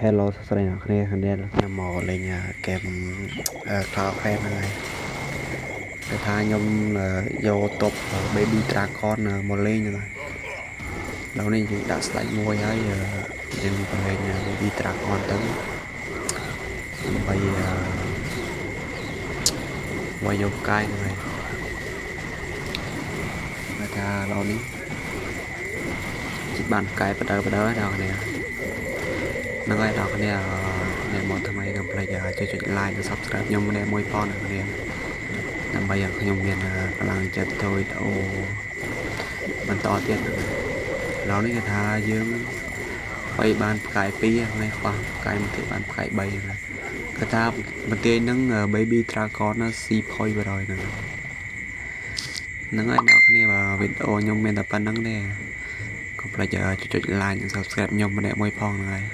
Hello សួស្តីអ្នកគ្នាខ្ញុំមកលេងហ្គេម Cloud Fan ហ្នឹងហើយគេថាខ្ញុំយកតុប Baby Dragon មកលេងហ្នឹងហើយដល់នេះយើងដាក់ស្ដេចមួយហើយយើងទៅលេង Baby Dragon ទៅដើម្បីវាយយកកាយហ្នឹងហើយគេថាដល់នេះជិះបានកាយបដើហើយដល់គ្នាហ្នឹងហើយដល់គ្នាអ្នកមកថ្មីកុំភ្លេចចុច like និង subscribe ខ្ញុំម្នាក់មួយផងអ្នកគ្នាដើម្បីឲ្យខ្ញុំមានកម្លាំងចិត្តធ្វើវីដេអូបន្តទៀតដល់នេះគេថាយើងបីបានផ្កាយ2ហ្នឹងខ្វះផ្កាយមួយទៀតបានផ្កាយ3ហ្នឹងគេថាបន្ទាយហ្នឹង Baby Dragon ស៊ីផុយ100ហ្នឹងហើយអ្នកគ្នាវីដេអូខ្ញុំមានតែប៉ុណ្្នឹងទេកុំភ្លេចចុច like និង subscribe ខ្ញុំម្នាក់មួយផងហ្នឹងហើយ